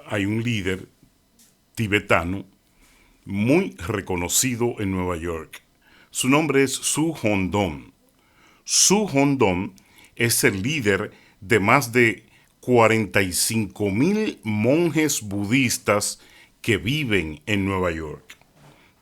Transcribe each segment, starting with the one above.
hay un líder tibetano muy reconocido en Nueva York. Su nombre es Su Hondong. Su Hondong es el líder de más de 45,000 monjes budistas que viven en Nueva York.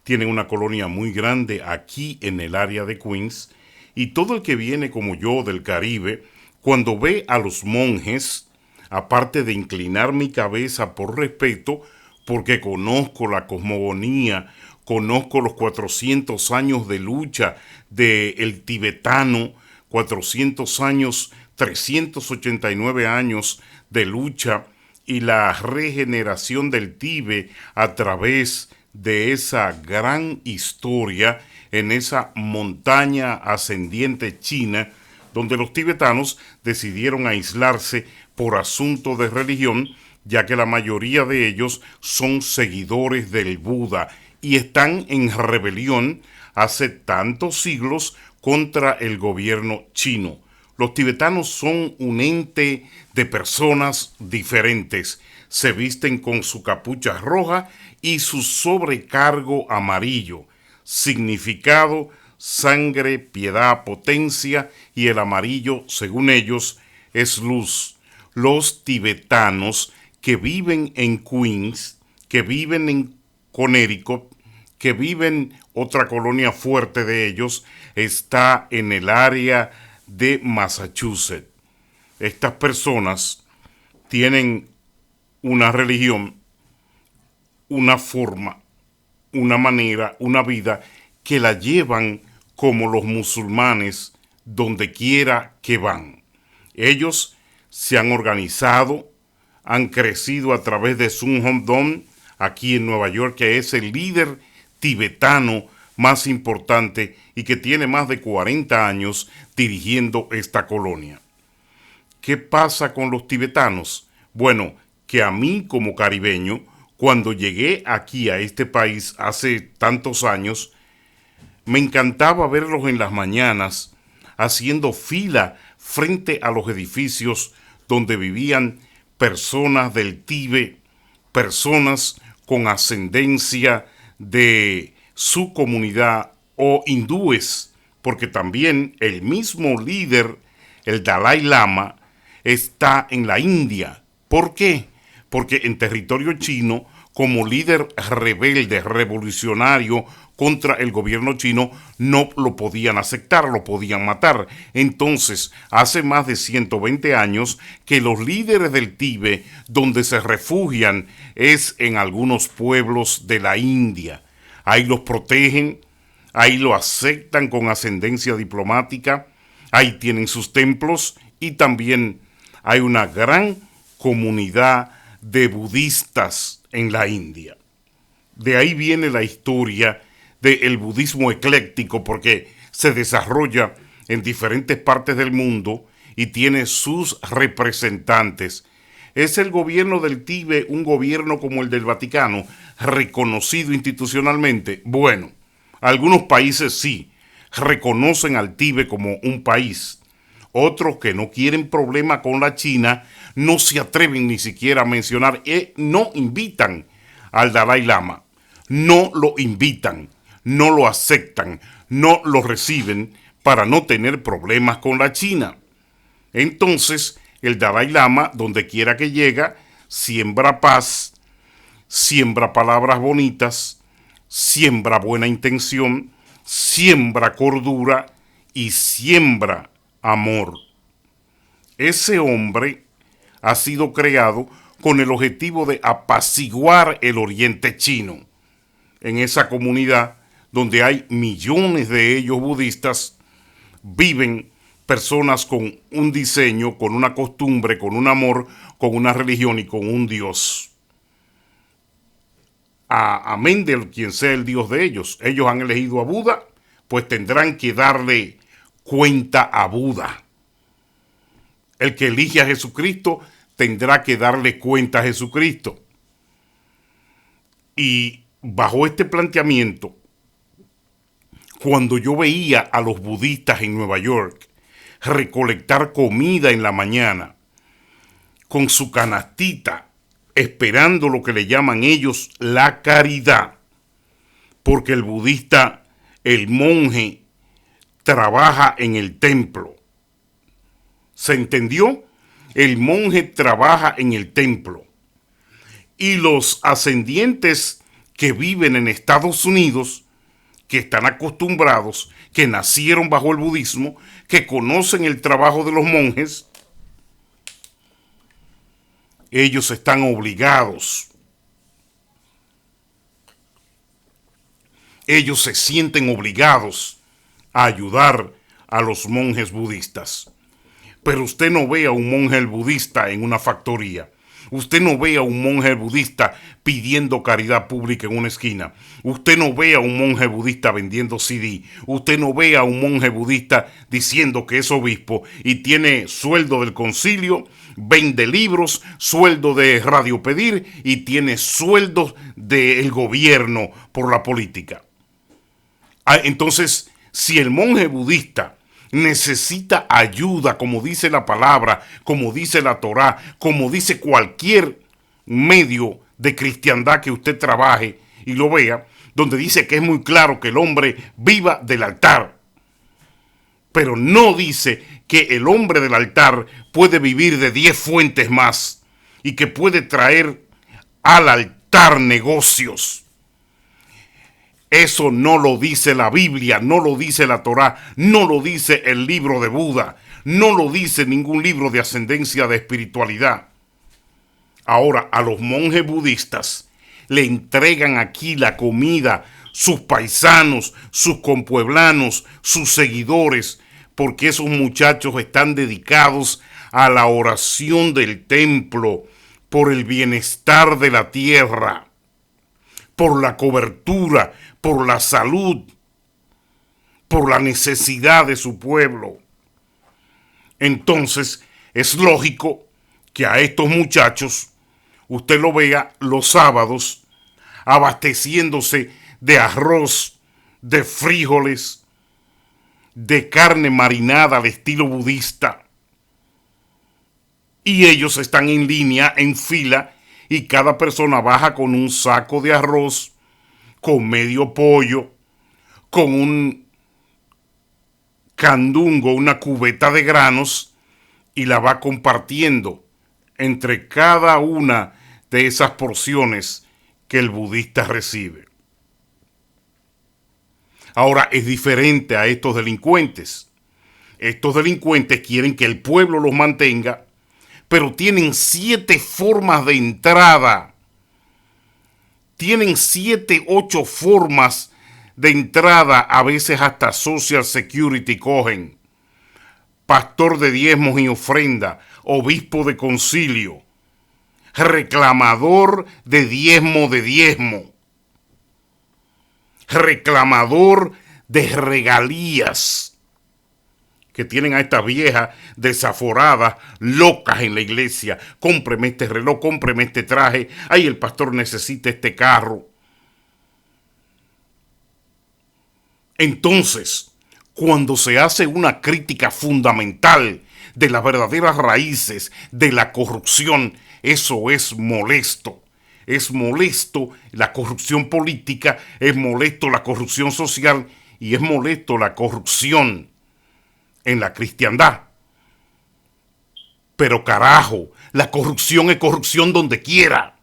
Tienen una colonia muy grande aquí en el área de Queens, y todo el que viene como yo del Caribe, cuando ve a los monjes, aparte de inclinar mi cabeza por respeto, porque conozco la cosmogonía, conozco los 400 años de lucha del tibetano, 400 años, 389 años de lucha y la regeneración del Tíbet a través de esa gran historia en esa montaña ascendiente china, donde los tibetanos decidieron aislarse por asunto de religión, ya que la mayoría de ellos son seguidores del Buda y están en rebelión hace tantos siglos contra el gobierno chino. Los tibetanos son un ente de personas diferentes. Se visten con su capucha roja y su sobrecargo amarillo. Significado: sangre, piedad, potencia, y el amarillo, según ellos, es luz. Los tibetanos que viven en Queens, que viven en Connecticut, que viven, otra colonia fuerte de ellos, está en el área de Massachusetts. Estas personas tienen una religión, una forma, una manera, una vida que la llevan como los musulmanes donde quiera que van. Ellos se han organizado, han crecido a través de Sun Hondong aquí en Nueva York, que es el líder tibetano más importante y que tiene más de 40 años dirigiendo esta colonia. ¿Qué pasa con los tibetanos? Bueno, que a mí como caribeño, cuando llegué aquí a este país hace tantos años, me encantaba verlos en las mañanas haciendo fila frente a los edificios donde vivían personas del Tíbet, personas con ascendencia de su comunidad o hindúes, porque también el mismo líder, el Dalai Lama, está en la India. ¿Por qué? Porque en territorio chino, como líder rebelde, revolucionario contra el gobierno chino, no lo podían aceptar, lo podían matar. Entonces, hace más de 120 años que los líderes del Tíbet, donde se refugian, es en algunos pueblos de la India. Ahí los protegen, ahí lo aceptan con ascendencia diplomática, ahí tienen sus templos y también hay una gran comunidad de budistas en la India. De ahí viene la historia del budismo ecléctico, porque se desarrolla en diferentes partes del mundo y tiene sus representantes. ¿Es el gobierno del Tíbet un gobierno como el del Vaticano, reconocido institucionalmente? Bueno, algunos países sí, reconocen al Tíbet como un país. Otros que no quieren problema con la China no se atreven ni siquiera a mencionar, no invitan al Dalai Lama, no lo invitan, no lo aceptan, no lo reciben para no tener problemas con la China. Entonces, el Dalai Lama, donde quiera que llega, siembra paz, siembra palabras bonitas, siembra buena intención, siembra cordura y siembra amor. Ese hombre ha sido creado con el objetivo de apaciguar el oriente chino. En esa comunidad, donde hay millones de ellos budistas, viven personas con un diseño, con una costumbre, con un amor, con una religión y con un Dios. Amén de quien sea el Dios de ellos. Ellos han elegido a Buda, pues tendrán que darle cuenta a Buda. El que elige a Jesucristo tendrá que darle cuenta a Jesucristo. Y bajo este planteamiento, cuando yo veía a los budistas en Nueva York recolectar comida en la mañana, con su canastita esperando lo que le llaman ellos la caridad, porque el budista, el monje, trabaja en el templo. ¿Se entendió? El monje trabaja en el templo. Y los ascendientes que viven en Estados Unidos, que están acostumbrados, que nacieron bajo el budismo, que conocen el trabajo de los monjes, ellos están obligados. Ellos se sienten obligados a ayudar a los monjes budistas. Pero usted no ve a un monje budista en una factoría. Usted no ve a un monje budista pidiendo caridad pública en una esquina. Usted no ve a un monje budista vendiendo CD. Usted no ve a un monje budista diciendo que es obispo y tiene sueldo del concilio, vende libros, sueldo de Radio Pedir y tiene sueldos del gobierno por la política. Entonces, si el monje budista necesita ayuda, como dice la palabra, como dice la Torá, como dice cualquier medio de cristiandad que usted trabaje y lo vea, donde dice que es muy claro que el hombre viva del altar, pero no dice que el hombre del altar puede vivir de 10 fuentes más y que puede traer al altar negocios. Eso no lo dice la Biblia, no lo dice la Torá, no lo dice el libro de Buda, no lo dice ningún libro de ascendencia de espiritualidad. Ahora, a los monjes budistas le entregan aquí la comida, sus paisanos, sus compueblanos, sus seguidores, porque esos muchachos están dedicados a la oración del templo por el bienestar de la tierra, por la cobertura, por la salud, por la necesidad de su pueblo. Entonces, es lógico que a estos muchachos usted lo vea los sábados abasteciéndose de arroz, de frijoles, de carne marinada al estilo budista. Y ellos están en línea, en fila, y cada persona baja con un saco de arroz, con medio pollo, con un candungo, una cubeta de granos, y la va compartiendo entre cada una de esas porciones que el budista recibe. Ahora, es diferente a estos delincuentes. Estos delincuentes quieren que el pueblo los mantenga, pero tienen 7 formas de entrada. Tienen 7, 8 formas de entrada, a veces hasta Social Security cogen. Pastor de diezmos y ofrenda, obispo de concilio, reclamador de diezmo, reclamador de regalías, que tienen a estas viejas desaforadas, locas en la iglesia. Cómpreme este reloj, cómpreme este traje, ay, el pastor necesita este carro. Entonces, cuando se hace una crítica fundamental de las verdaderas raíces de la corrupción, eso es molesto. Es molesto la corrupción política, es molesto la corrupción social y es molesto la corrupción en la cristiandad. Pero carajo, la corrupción es corrupción donde quiera.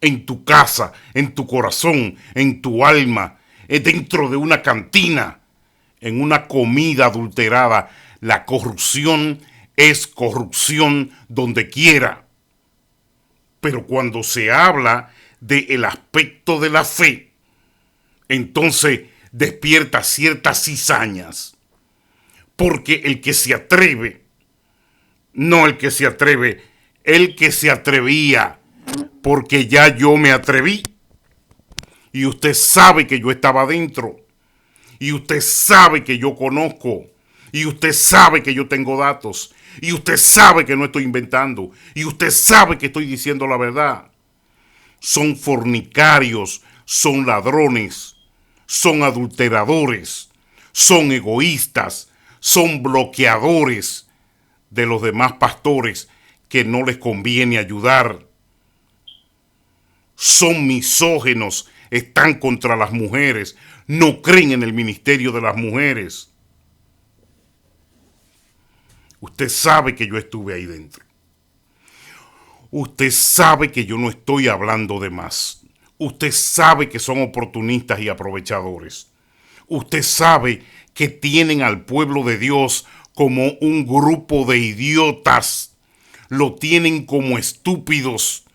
En tu casa, en tu corazón, en tu alma, dentro de una cantina, en una comida adulterada. La corrupción es corrupción donde quiera. Pero cuando se habla del aspecto de la fe, entonces despierta ciertas cizañas. Porque el que se atreve, no el que se atreve, el que se atrevía, porque ya yo me atreví. Y usted sabe que yo estaba adentro. Y usted sabe que yo conozco. Y usted sabe que yo tengo datos. Y usted sabe que no estoy inventando. Y usted sabe que estoy diciendo la verdad. Son fornicarios, son ladrones, son adulteradores, son egoístas, son bloqueadores de los demás pastores que no les conviene ayudar. son misógenos, están contra las mujeres, no creen en el ministerio de las mujeres. Usted sabe que yo estuve ahí dentro. Usted sabe que yo no estoy hablando de más. Usted sabe que son oportunistas y aprovechadores. Usted sabe que tienen al pueblo de Dios como un grupo de idiotas. Lo tienen como estúpidos.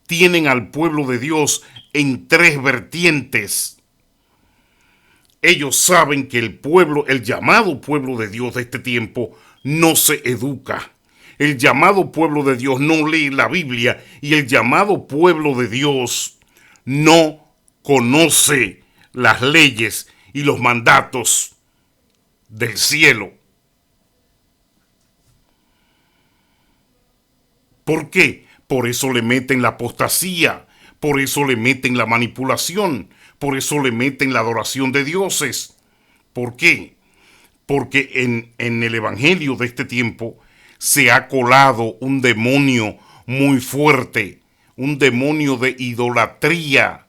Tienen al pueblo de Dios en tres vertientes. Ellos saben que el pueblo, el llamado pueblo de Dios de este tiempo, no se educa. El llamado pueblo de Dios no lee la Biblia y el llamado pueblo de Dios no conoce las leyes y los mandatos del cielo. ¿Por qué? Por eso le meten la apostasía, por eso le meten la manipulación, por eso le meten la adoración de dioses. ¿Por qué? Porque en el evangelio de este tiempo se ha colado un demonio muy fuerte, un demonio de idolatría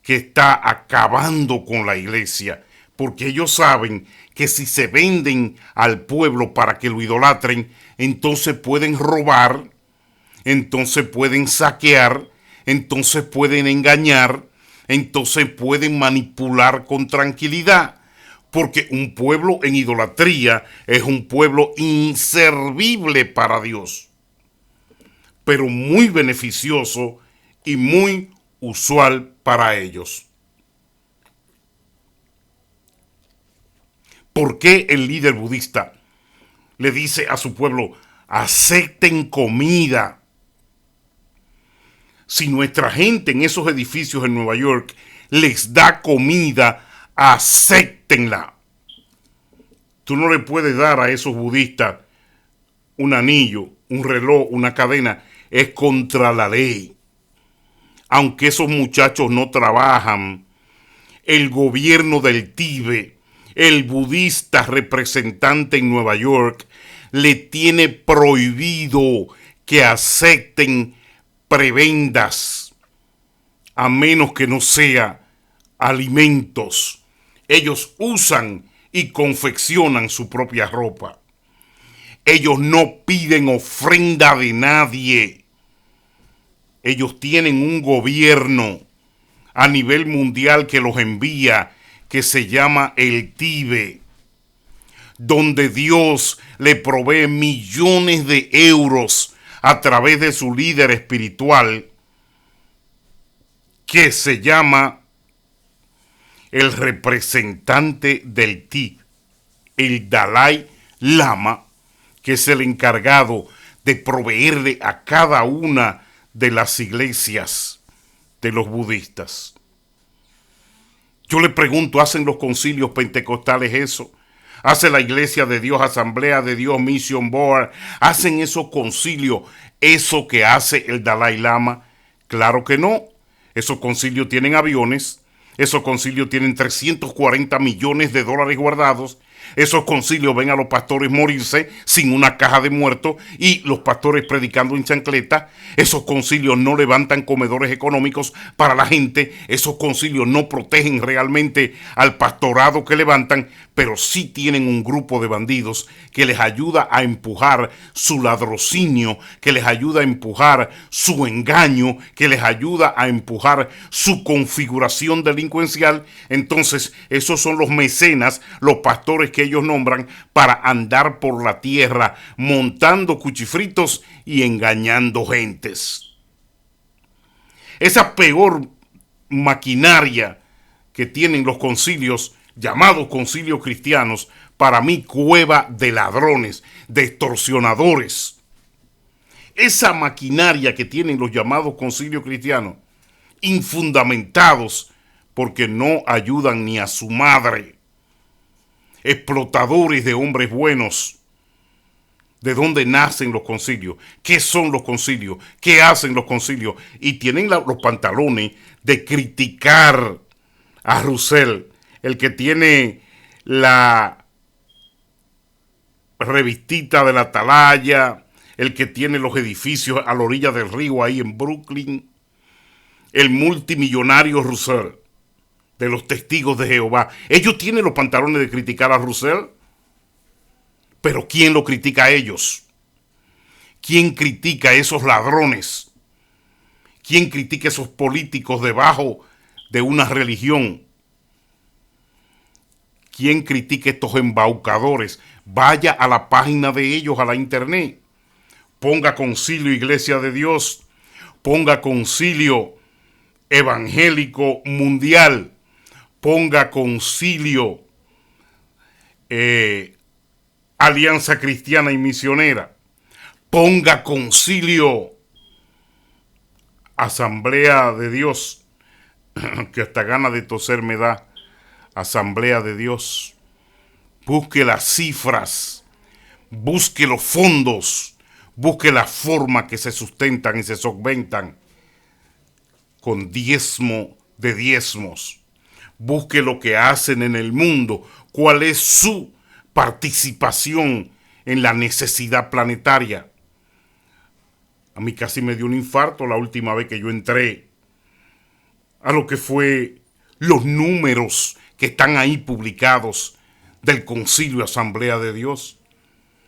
que está acabando con la iglesia, porque ellos saben que si se venden al pueblo para que lo idolatren, entonces pueden robar, entonces pueden saquear, entonces pueden engañar, entonces pueden manipular con tranquilidad. Porque un pueblo en idolatría es un pueblo inservible para Dios, pero muy beneficioso y muy usual para ellos. ¿Por qué el líder budista le dice a su pueblo, acepten comida? Si nuestra gente en esos edificios en Nueva York les da comida, acéptenla. Tú no le puedes dar a esos budistas un anillo, un reloj, una cadena. Es contra la ley. Aunque esos muchachos no trabajan, el gobierno del Tíbet, el budista representante en Nueva York, le tiene prohibido que acepten prebendas, a menos que no sea alimentos. Ellos usan y confeccionan su propia ropa. Ellos no piden ofrenda de nadie. Ellos tienen un gobierno a nivel mundial que los envía, que se llama el Tíbet, donde Dios le provee millones de euros a través de su líder espiritual, que se llama el representante del Tíbet, el Dalai Lama, que es el encargado de proveerle a cada una de las iglesias de los budistas. Yo le pregunto, ¿hacen los concilios pentecostales eso? ¿Hace la Iglesia de Dios, Asamblea de Dios, Mission Board? ¿Hacen esos concilios eso que hace el Dalai Lama? Claro que no. Esos concilios tienen aviones, esos concilios tienen 340 millones de dólares guardados. Esos concilios ven a los pastores morirse sin una caja de muertos y los pastores predicando en chancleta. Esos concilios no levantan comedores económicos para la gente. Esos concilios no protegen realmente al pastorado que levantan, pero sí tienen un grupo de bandidos que les ayuda a empujar su ladrocinio, que les ayuda a empujar su engaño, que les ayuda a empujar su configuración delincuencial. Entonces, esos son los mecenas, los pastores que ellos nombran para andar por la tierra montando cuchifritos y engañando gentes. Esa peor maquinaria que tienen los concilios, llamados concilios cristianos, para mí cueva de ladrones, de extorsionadores. Esa maquinaria que tienen los llamados concilios cristianos, infundamentados, porque no ayudan ni a su madre. Explotadores de hombres buenos. ¿De dónde nacen los concilios? ¿Qué son los concilios? ¿Qué hacen los concilios? Y tienen los pantalones de criticar a Russell, el que tiene la revistita de la Atalaya, el que tiene los edificios a la orilla del río ahí en Brooklyn, el multimillonario Roussel, de los Testigos de Jehová. Ellos tienen los pantalones de criticar a Roussel, pero ¿quién lo critica a ellos? ¿Quién critica a esos ladrones? ¿Quién critica a esos políticos debajo de una religión? ¿Quién critica a estos embaucadores? Vaya a la página de ellos, a la internet. Ponga Concilio Iglesia de Dios. Ponga Concilio Evangélico Mundial. Ponga Concilio Alianza Cristiana y Misionera. Ponga Concilio Asamblea de Dios, que hasta gana de toser me da. Asamblea de Dios. Busque las cifras, busque los fondos, busque la forma que se sustentan y se solventan con diezmo de diezmos. Busque lo que hacen en el mundo, cuál es su participación en la necesidad planetaria. A mí casi me dio un infarto la última vez que yo entré a lo que fue los números que están ahí publicados del Concilio Asamblea de Dios.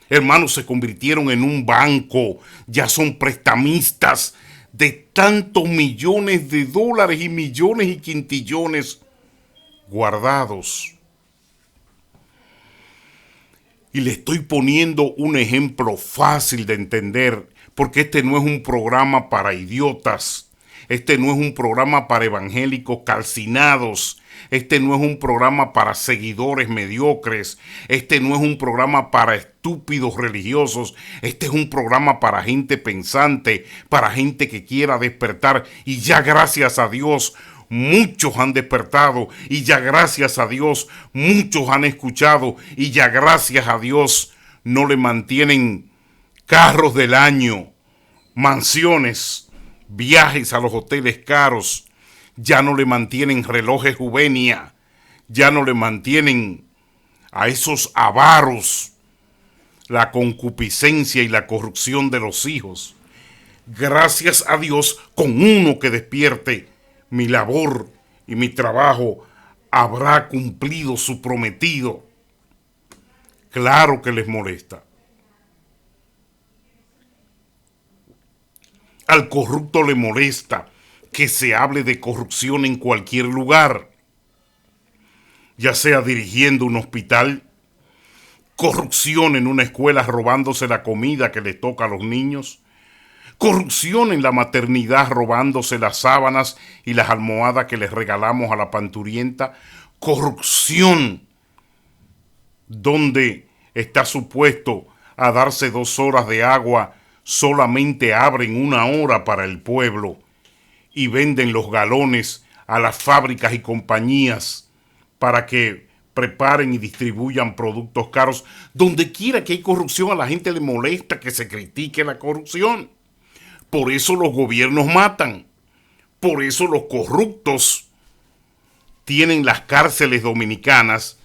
Hermanos, se convirtieron en un banco, ya son prestamistas de tantos millones de dólares y millones y quintillones guardados. Y le estoy poniendo un ejemplo fácil de entender, porque este no es un programa para idiotas, este no es un programa para evangélicos calcinados, este no es un programa para seguidores mediocres, este no es un programa para estúpidos religiosos, este es un programa para gente pensante, para gente que quiera despertar, y ya gracias a Dios muchos han despertado, y ya gracias a Dios muchos han escuchado, y ya gracias a Dios no le mantienen carros del año, mansiones, viajes a los hoteles caros, ya no le mantienen relojes Juvenia, ya no le mantienen a esos avaros la concupiscencia y la corrupción de los hijos. Gracias a Dios, con uno que despierte, mi labor y mi trabajo habrá cumplido su prometido. Claro que les molesta. Al corrupto le molesta que se hable de corrupción en cualquier lugar, ya sea dirigiendo un hospital, corrupción en una escuela robándose la comida que le toca a los niños, corrupción en la maternidad robándose las sábanas y las almohadas que les regalamos a la parturienta, corrupción donde está supuesto a darse 2 horas de agua, solamente abren 1 hora para el pueblo y venden los galones a las fábricas y compañías para que preparen y distribuyan productos caros. Donde quiera que hay corrupción, a la gente le molesta que se critique la corrupción. Por eso los gobiernos matan. Por eso los corruptos tienen las cárceles dominicanas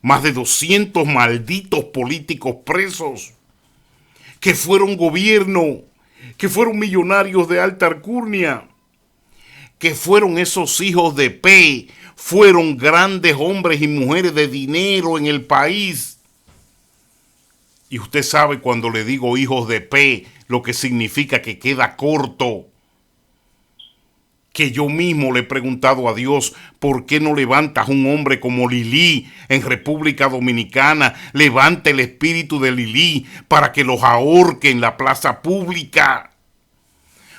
más de 200 malditos políticos presos que fueron gobierno, que fueron millonarios de alta alcurnia, que fueron esos hijos de P, fueron grandes hombres y mujeres de dinero en el país. Y usted sabe cuando le digo hijos de P, lo que significa que queda corto. Que yo mismo le he preguntado a Dios, ¿por qué no levantas un hombre como Lili en República Dominicana? Levanta el espíritu de Lili para que los ahorque en la plaza pública,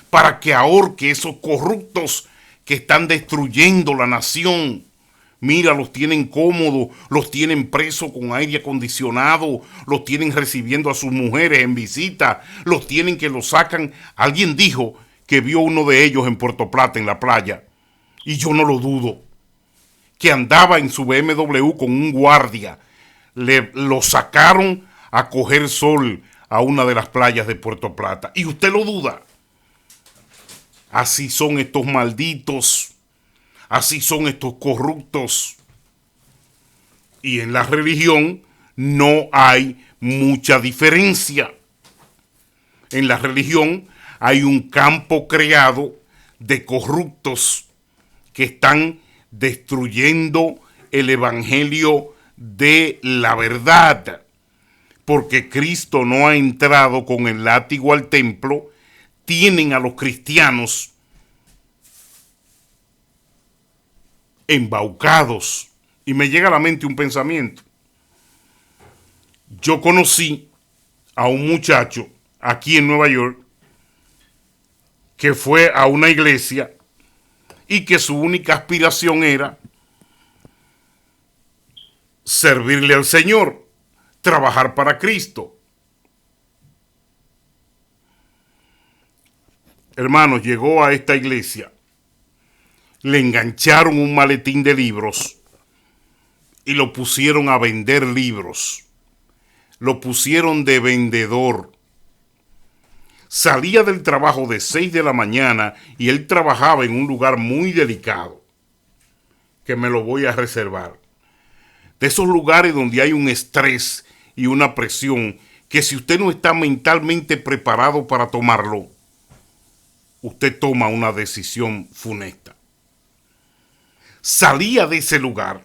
para que ahorque esos corruptos que están destruyendo la nación. Mira, los tienen cómodos, los tienen presos con aire acondicionado, los tienen recibiendo a sus mujeres en visita, los tienen que los sacan. Alguien dijo que vio uno de ellos en Puerto Plata, en la playa, y yo no lo dudo, que andaba en su BMW con un guardia. Lo sacaron a coger sol a una de las playas de Puerto Plata. ¿Y usted lo duda? Así son estos malditos, así son estos corruptos. Y en la religión no hay mucha diferencia. En la religión hay un campo creado de corruptos que están destruyendo el evangelio de la verdad, porque Cristo no ha entrado con el látigo al templo. Tienen a los cristianos embaucados. Y me llega a la mente un pensamiento. Yo conocí a un muchacho aquí en Nueva York que fue a una iglesia y que su única aspiración era servirle al Señor, trabajar para Cristo. Hermanos, llegó a esta iglesia, le engancharon un maletín de libros y lo pusieron a vender libros. Lo pusieron de vendedor. Salía del trabajo de 6 de la mañana y él trabajaba en un lugar muy delicado, que me lo voy a reservar. De esos lugares donde hay un estrés y una presión que si usted no está mentalmente preparado para tomarlo, usted toma una decisión funesta. Salía de ese lugar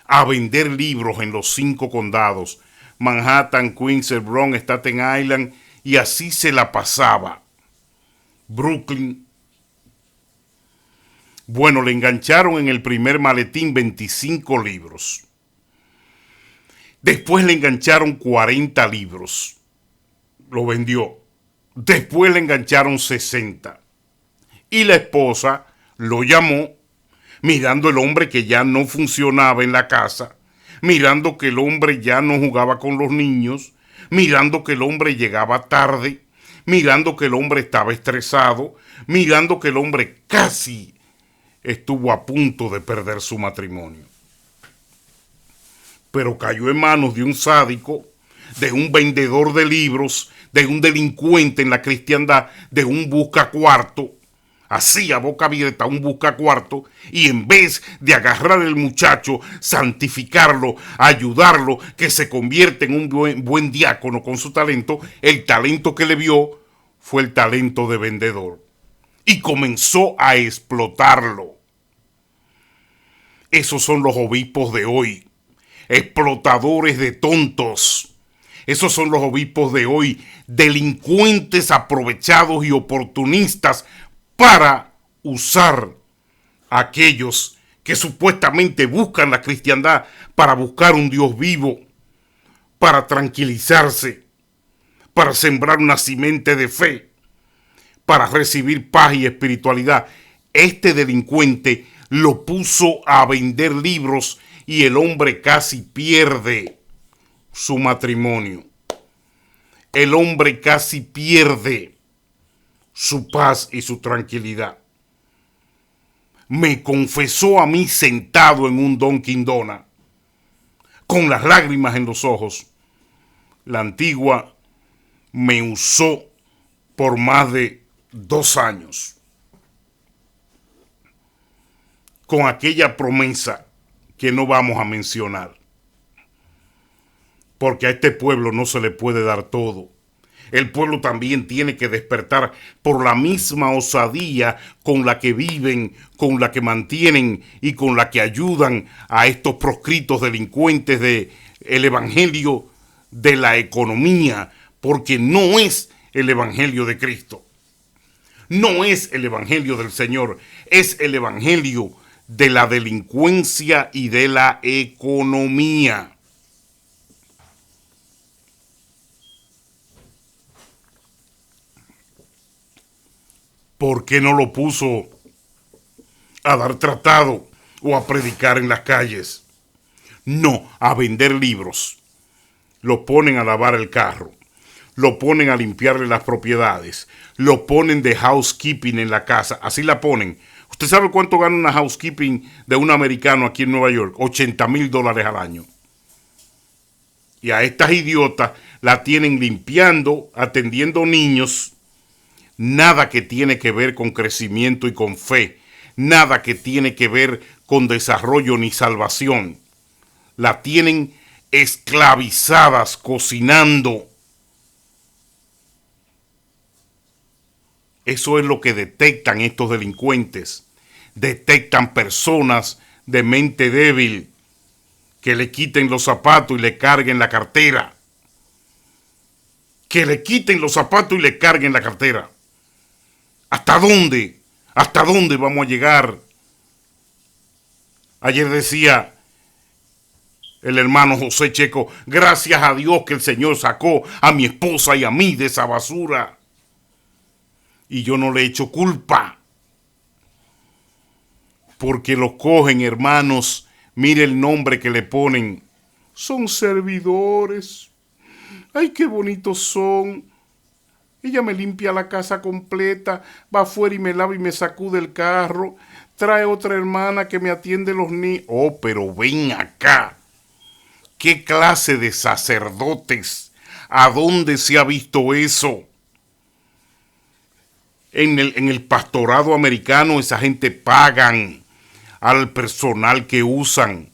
a vender libros en los 5 condados, Manhattan, Queens, el Bronx, Staten Island, y así se la pasaba. Brooklyn. Bueno, le engancharon en el primer maletín 25 libros. Después le engancharon 40 libros. Lo vendió. Después le engancharon 60. Y la esposa lo llamó, mirando el hombre que ya no funcionaba en la casa, mirando que el hombre ya no jugaba con los niños, mirando que el hombre llegaba tarde, mirando que el hombre estaba estresado, mirando que el hombre casi estuvo a punto de perder su matrimonio. Pero cayó en manos de un sádico, de un vendedor de libros, de un delincuente en la cristiandad, de un buscacuarto. Así a boca abierta, un buscacuarto, y en vez de agarrar al muchacho, santificarlo, ayudarlo, que se convierte en un buen diácono con su talento, el talento que le vio fue el talento de vendedor. Y comenzó a explotarlo. Esos son los obispos de hoy, explotadores de tontos. Esos son los obispos de hoy, delincuentes aprovechados y oportunistas para usar a aquellos que supuestamente buscan la cristiandad para buscar un Dios vivo, para tranquilizarse, para sembrar una simiente de fe, para recibir paz y espiritualidad. Este delincuente lo puso a vender libros y el hombre casi pierde su matrimonio. El hombre casi pierde su paz y su tranquilidad. Me confesó a mí sentado en un Dunkin' Donut, con las lágrimas en los ojos. La antigua me usó por más de 2 años, con aquella promesa que no vamos a mencionar, porque a este pueblo no se le puede dar todo. El pueblo también tiene que despertar por la misma osadía con la que viven, con la que mantienen y con la que ayudan a estos proscritos delincuentes del evangelio de la economía, porque no es el evangelio de Cristo. No es el evangelio del Señor, es el evangelio de la delincuencia y de la economía. ¿Por qué no lo puso a dar tratado o a predicar en las calles? No, a vender libros. Lo ponen a lavar el carro, lo ponen a limpiarle las propiedades, lo ponen de housekeeping en la casa, así la ponen. ¿Usted sabe cuánto gana una housekeeping de un americano aquí en Nueva York? $80,000 al año. Y a estas idiotas la tienen limpiando, atendiendo niños. Nada que tiene que ver con crecimiento y con fe. Nada que tiene que ver con desarrollo ni salvación. La tienen esclavizadas, cocinando. Eso es lo que detectan estos delincuentes. Detectan personas de mente débil que le quiten los zapatos y le carguen la cartera. Que le quiten los zapatos y le carguen la cartera. ¿Hasta dónde? ¿Hasta dónde vamos a llegar? Ayer decía el hermano José Checo, gracias a Dios que el Señor sacó a mi esposa y a mí de esa basura. Y yo no le echo culpa. Porque los cogen, hermanos. Mire el nombre que le ponen. Son servidores. Ay, qué bonitos son. Ella me limpia la casa completa, va afuera y me lava y me sacude el carro. Trae otra hermana que me atiende los niños. Oh, pero ven acá. ¿Qué clase de sacerdotes? ¿A dónde se ha visto eso? En el pastorado americano esa gente pagan al personal que usan.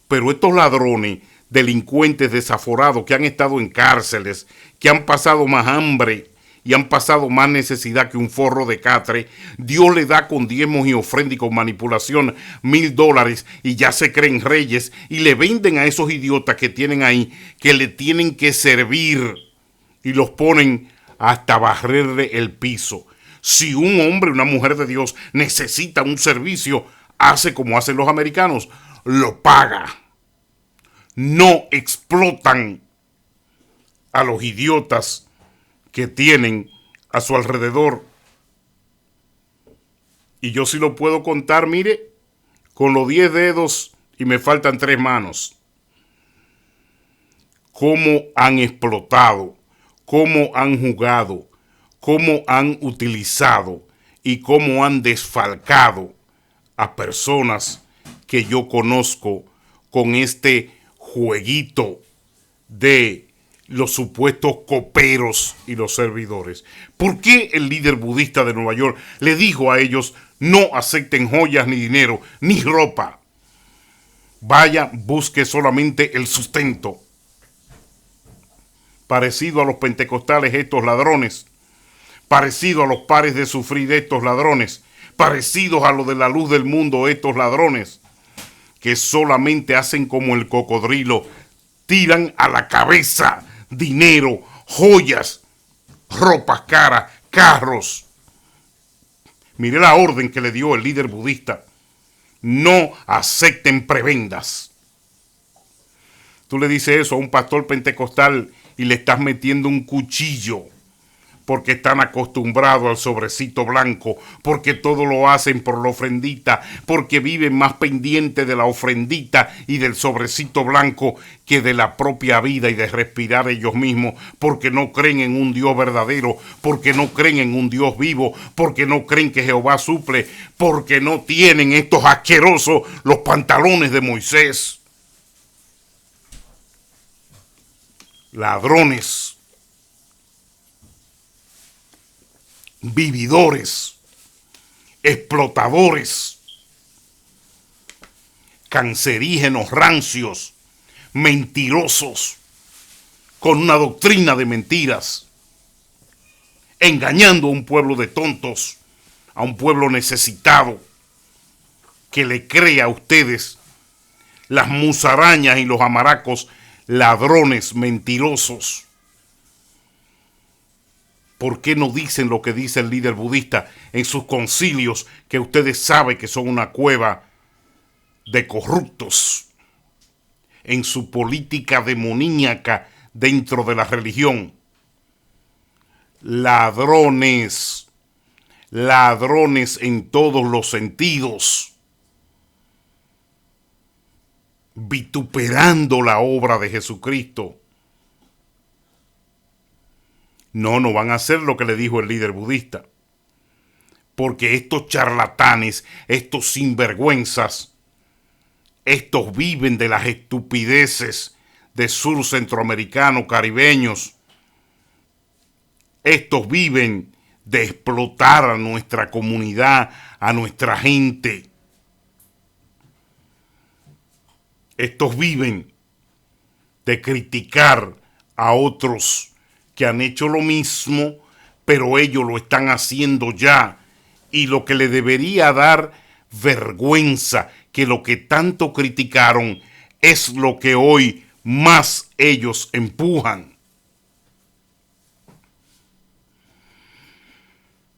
Pero estos ladrones, delincuentes desaforados que han estado en cárceles, que han pasado más hambre y han pasado más necesidad que un forro de catre, Dios le da con diezmos y ofrendas y con manipulación $1,000 y ya se creen reyes y le venden a esos idiotas que tienen ahí, que le tienen que servir y los ponen hasta barrerle el piso. Si un hombre o una mujer de Dios necesita un servicio, hace como hacen los americanos, lo paga. No explotan a los idiotas que tienen a su alrededor. Y yo sí lo puedo contar, mire, con los 10 dedos y me faltan 3 manos. Cómo han explotado, cómo han jugado, cómo han utilizado y cómo han desfalcado a personas que yo conozco con este jueguito de los supuestos coperos y los servidores. ¿Por qué el líder budista de Nueva York le dijo a ellos no acepten joyas ni dinero ni ropa? Vaya, busque solamente el sustento. Parecido a los pentecostales estos ladrones, parecido a los pares de sufrir de estos ladrones, parecidos a los de la luz del mundo estos ladrones, que solamente hacen como el cocodrilo, tiran a la cabeza dinero, joyas, ropas caras, carros. Mire la orden que le dio el líder budista. No acepten prebendas. Tú le dices eso a un pastor pentecostal y le estás metiendo un cuchillo porque están acostumbrados al sobrecito blanco, porque todo lo hacen por la ofrendita, porque viven más pendientes de la ofrendita y del sobrecito blanco que de la propia vida y de respirar ellos mismos, porque no creen en un Dios verdadero, porque no creen en un Dios vivo, porque no creen que Jehová suple, porque no tienen estos asquerosos los pantalones de Moisés. Ladrones, vividores, explotadores, cancerígenos, rancios, mentirosos, con una doctrina de mentiras, engañando a un pueblo de tontos, a un pueblo necesitado, que le cree a ustedes las musarañas y los amaracos, ladrones, mentirosos. ¿Por qué no dicen lo que dice el líder budista en sus concilios, que ustedes saben que son una cueva de corruptos, en su política demoníaca dentro de la religión? Ladrones, ladrones en todos los sentidos, vituperando la obra de Jesucristo. No van a hacer lo que le dijo el líder budista. Porque estos charlatanes, estos sinvergüenzas, estos viven de las estupideces de sur centroamericanos, caribeños. Estos viven de explotar a nuestra comunidad, a nuestra gente. Estos viven de criticar a otros que han hecho lo mismo, pero ellos lo están haciendo ya. Y lo que le debería dar vergüenza, que lo que tanto criticaron, es lo que hoy más ellos empujan.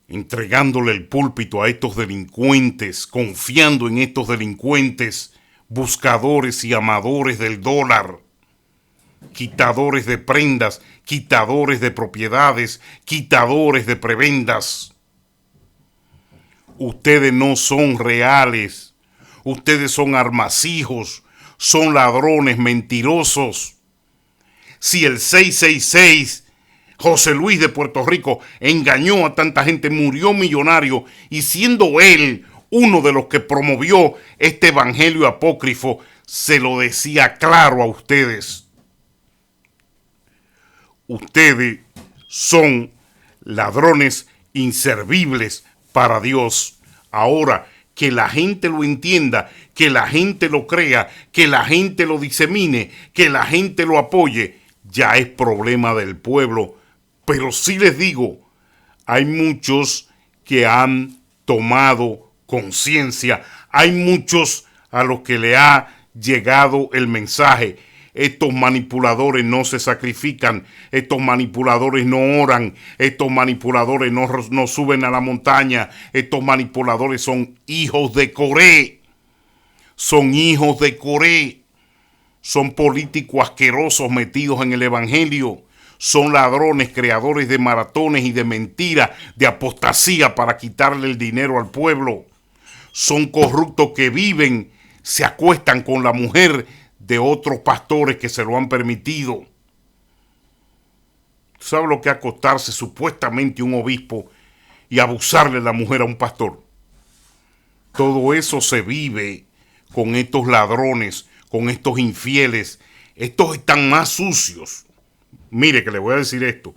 Entregándole el púlpito a estos delincuentes, confiando en estos delincuentes, buscadores y amadores del dólar, quitadores de prendas, quitadores de propiedades, quitadores de prebendas. Ustedes no son reales, ustedes son armacijos, son ladrones mentirosos. Si el 666, José Luis de Puerto Rico, engañó a tanta gente, murió millonario, y siendo él uno de los que promovió este evangelio apócrifo, se lo decía claro a ustedes. Ustedes son ladrones inservibles para Dios. Ahora, que la gente lo entienda, que la gente lo crea, que la gente lo disemine, que la gente lo apoye, ya es problema del pueblo. Pero sí les digo, hay muchos que han tomado conciencia, hay muchos a los que le ha llegado el mensaje. Estos manipuladores no se sacrifican, estos manipuladores no oran, estos manipuladores no suben a la montaña, estos manipuladores son hijos de Coré, son hijos de Coré, son políticos asquerosos metidos en el evangelio, son ladrones, creadores de maratones y de mentiras, de apostasía para quitarle el dinero al pueblo, son corruptos que viven, se acuestan con la mujer de otros pastores que se lo han permitido. ¿Sabe lo que es acostarse supuestamente un obispo y abusarle de la mujer a un pastor? Todo eso se vive con estos ladrones, con estos infieles. Estos están más sucios. Mire que le voy a decir esto.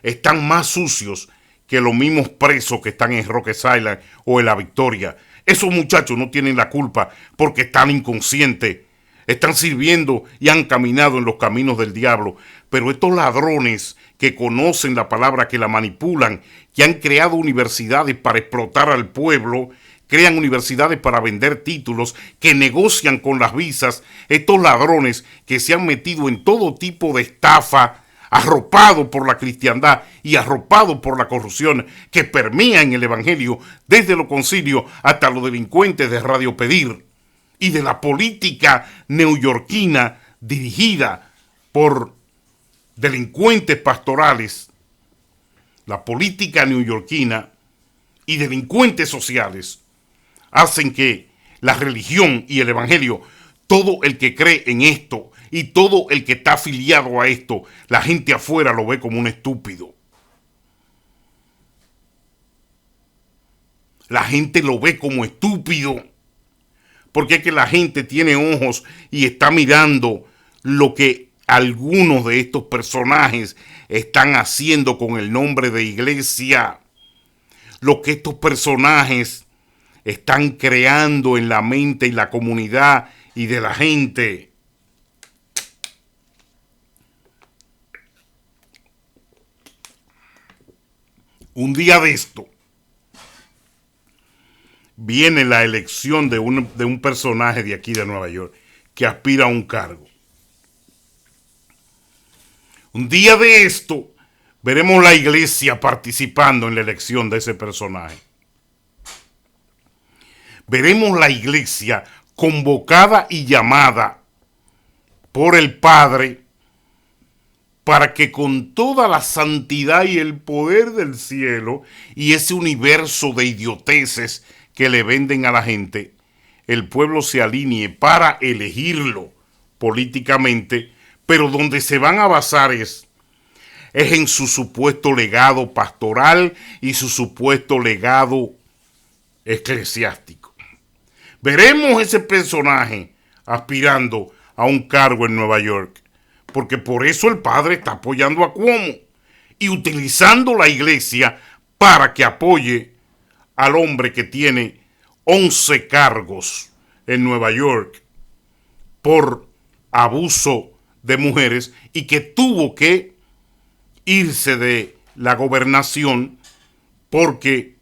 Están más sucios que los mismos presos que están en Roques Island o en La Victoria. Esos muchachos no tienen la culpa porque están inconscientes. Están sirviendo y han caminado en los caminos del diablo. Pero estos ladrones que conocen la palabra, que la manipulan, que han creado universidades para explotar al pueblo, crean universidades para vender títulos, que negocian con las visas, estos ladrones que se han metido en todo tipo de estafa, arropado por la cristiandad y arropado por la corrupción que permea en el evangelio, desde los concilios hasta los delincuentes de Radio Pedir, y de la política neoyorquina dirigida por delincuentes pastorales, la política neoyorquina y delincuentes sociales hacen que la religión y el evangelio, todo el que cree en esto y todo el que está afiliado a esto, la gente afuera lo ve como un estúpido. La gente lo ve como estúpido. Porque es que la gente tiene ojos y está mirando lo que algunos de estos personajes están haciendo con el nombre de iglesia. Lo que estos personajes están creando en la mente y la comunidad y de la gente. Un día de esto viene la elección de un personaje de aquí de Nueva York que aspira a un cargo. Un día de esto veremos la iglesia participando en la elección de ese personaje. Veremos la iglesia convocada y llamada por el Padre para que con toda la santidad y el poder del cielo y ese universo de idioteces que le venden a la gente, el pueblo se alinee para elegirlo políticamente, pero donde se van a basar es en su supuesto legado pastoral y su supuesto legado eclesiástico. Veremos ese personaje aspirando a un cargo en Nueva York, porque por eso el Padre está apoyando a Cuomo y utilizando la iglesia para que apoye al hombre que tiene 11 cargos en Nueva York por abuso de mujeres y que tuvo que irse de la gobernación porque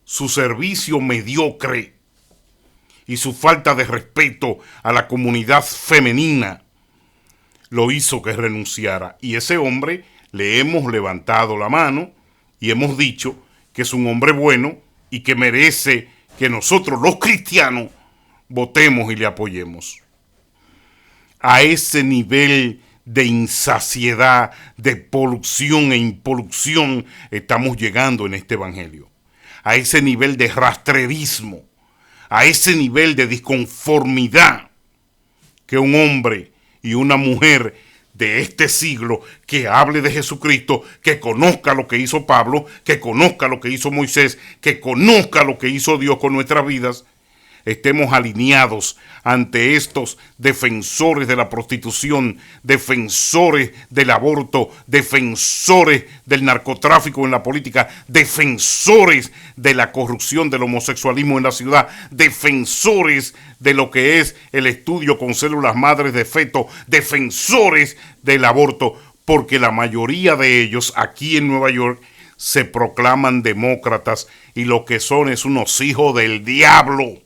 su servicio mediocre y su falta de respeto a la comunidad femenina lo hizo que renunciara. Y ese hombre le hemos levantado la mano y hemos dicho que es un hombre bueno y que merece que nosotros los cristianos votemos y le apoyemos. A ese nivel de insaciedad, de polución e impolución estamos llegando en este evangelio. A ese nivel de rastrerismo, a ese nivel de disconformidad que un hombre y una mujer de este siglo que hable de Jesucristo, que conozca lo que hizo Pablo, que conozca lo que hizo Moisés, que conozca lo que hizo Dios con nuestras vidas, estemos alineados ante estos defensores de la prostitución, defensores del aborto, defensores del narcotráfico en la política, defensores de la corrupción del homosexualismo en la ciudad, defensores de lo que es el estudio con células madres de feto, defensores del aborto, porque la mayoría de ellos aquí en Nueva York se proclaman demócratas y lo que son es unos hijos del diablo.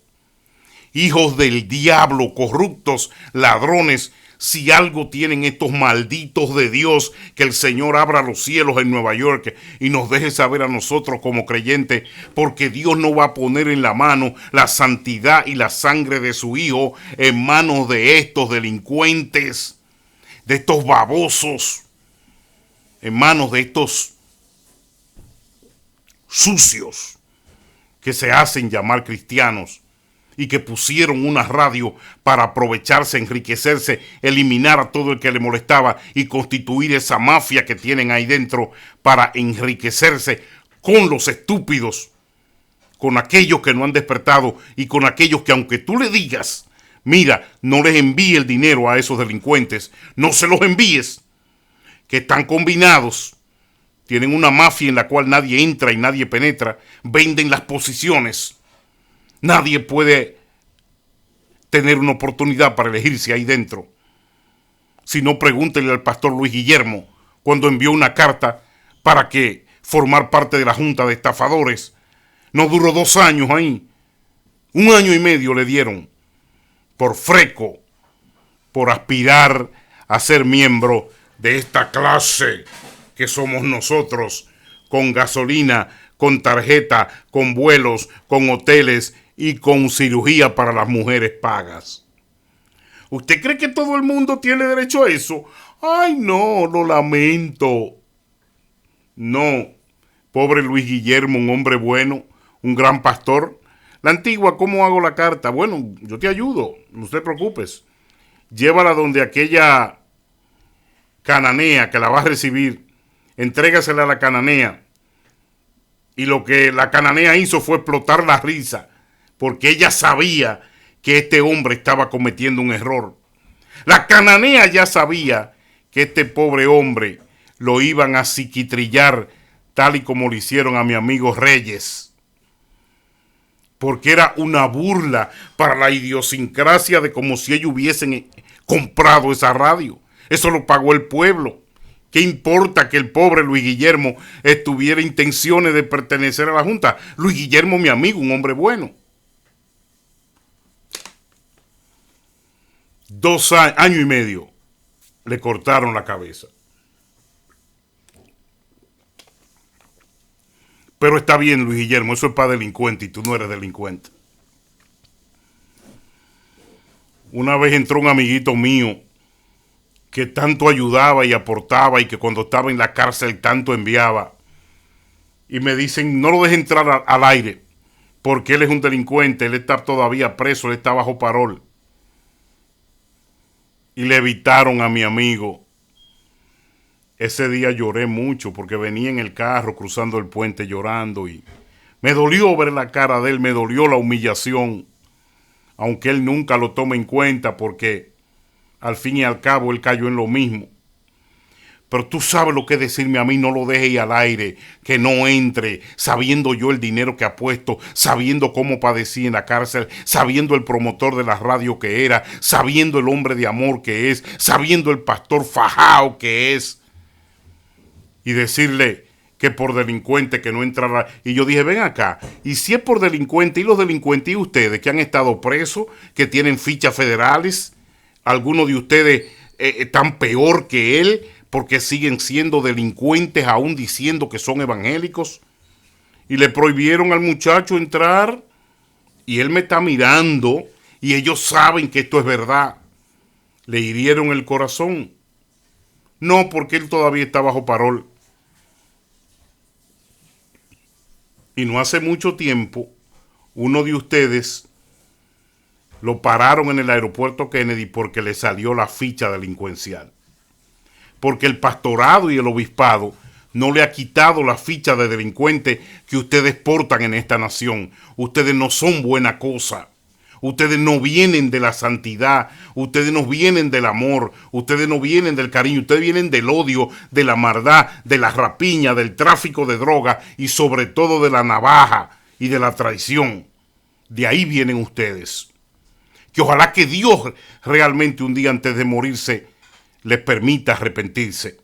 Hijos del diablo, corruptos, ladrones. Si algo tienen estos malditos de Dios, que el Señor abra los cielos en Nueva York y nos deje saber a nosotros como creyentes, porque Dios no va a poner en la mano la santidad y la sangre de su Hijo en manos de estos delincuentes, de estos babosos, en manos de estos sucios que se hacen llamar cristianos y que pusieron una radio para aprovecharse, enriquecerse, eliminar a todo el que le molestaba y constituir esa mafia que tienen ahí dentro para enriquecerse con los estúpidos, con aquellos que no han despertado y con aquellos que aunque tú le digas, mira, no les envíe el dinero a esos delincuentes, no se los envíes, que están combinados, tienen una mafia en la cual nadie entra y nadie penetra, venden las posiciones. Nadie puede tener una oportunidad para elegirse ahí dentro. Si no, pregúntenle al pastor Luis Guillermo cuando envió una carta para que formar parte de la junta de estafadores. No duró 2 años ahí. 1 año y medio le dieron por freco, por aspirar a ser miembro de esta clase que somos nosotros, con gasolina, con tarjeta, con vuelos, con hoteles y con cirugía para las mujeres pagas. ¿Usted cree que todo el mundo tiene derecho a eso? Ay, no, lo lamento. No, pobre Luis Guillermo, un hombre bueno, un gran pastor. La antigua, ¿cómo hago la carta? Bueno, yo te ayudo, no te preocupes. Llévala donde aquella cananea que la va a recibir. Entrégasela a la cananea. Y lo que la cananea hizo fue explotar la risa, porque ella sabía que este hombre estaba cometiendo un error. La cananea ya sabía que este pobre hombre lo iban a psiquitrillar tal y como lo hicieron a mi amigo Reyes, porque era una burla para la idiosincrasia de como si ellos hubiesen comprado esa radio. Eso lo pagó el pueblo. ¿Qué importa que el pobre Luis Guillermo tuviera intenciones de pertenecer a la Junta? Luis Guillermo, mi amigo, un hombre bueno. 2 años y medio le cortaron la cabeza. Pero está bien, Luis Guillermo, eso es para delincuente y tú no eres delincuente. Una vez entró un amiguito mío que tanto ayudaba y aportaba y que cuando estaba en la cárcel tanto enviaba. Y me dicen, no lo deje entrar al aire porque él es un delincuente, él está todavía preso, él está bajo parol. Y le evitaron a mi amigo. Ese día lloré mucho porque venía en el carro cruzando el puente llorando y me dolió ver la cara de él, me dolió la humillación, aunque él nunca lo toma en cuenta porque al fin y al cabo él cayó en lo mismo. Pero tú sabes lo que es decirme a mí, no lo dejes ir al aire, que no entre, sabiendo yo el dinero que ha puesto, sabiendo cómo padecí en la cárcel, sabiendo el promotor de la radio que era, sabiendo el hombre de amor que es, sabiendo el pastor fajao que es. Y decirle que por delincuente que no entrará. Y yo dije, ven acá, y si es por delincuente, y los delincuentes y ustedes que han estado presos, que tienen fichas federales, algunos de ustedes están peor que él porque siguen siendo delincuentes aún diciendo que son evangélicos. Y le prohibieron al muchacho entrar y él me está mirando y ellos saben que esto es verdad. Le hirieron el corazón. No, porque él todavía está bajo parol. Y no hace mucho tiempo, uno de ustedes lo pararon en el aeropuerto Kennedy porque le salió la ficha delincuencial. Porque el pastorado y el obispado no le ha quitado la ficha de delincuente que ustedes portan en esta nación. Ustedes no son buena cosa. Ustedes no vienen de la santidad, ustedes no vienen del amor, ustedes no vienen del cariño, ustedes vienen del odio, de la maldad, de la rapiña, del tráfico de drogas y sobre todo de la navaja y de la traición. De ahí vienen ustedes. Que ojalá que Dios realmente un día antes de morirse les permita arrepentirse.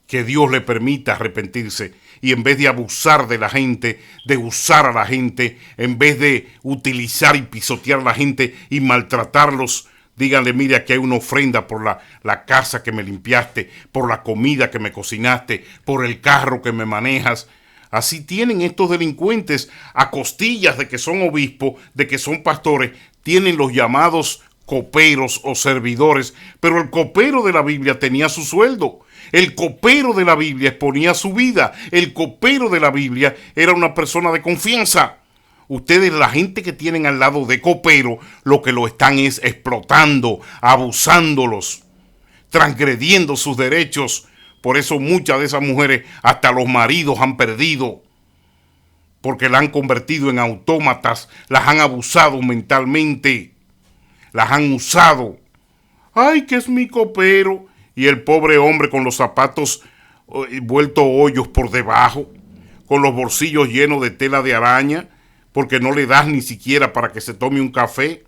Que Dios le permita arrepentirse y en vez de abusar de la gente, de usar a la gente, en vez de utilizar y pisotear a la gente y maltratarlos, díganle, mire, aquí hay una ofrenda por la casa que me limpiaste, por la comida que me cocinaste, por el carro que me manejas. Así tienen estos delincuentes a costillas de que son obispos, de que son pastores, tienen los llamados coperos o servidores, pero el copero de la Biblia tenía su sueldo. El copero de la Biblia exponía su vida. El copero de la Biblia era una persona de confianza. Ustedes, la gente que tienen al lado de copero, lo que lo están es explotando, abusándolos, transgrediendo sus derechos. Por eso muchas de esas mujeres, hasta los maridos han perdido, porque la han convertido en autómatas, las han abusado mentalmente, las han usado. Ay, que es mi copero. Y el pobre hombre con los zapatos vueltos hoyos por debajo, con los bolsillos llenos de tela de araña, porque no le das ni siquiera para que se tome un café.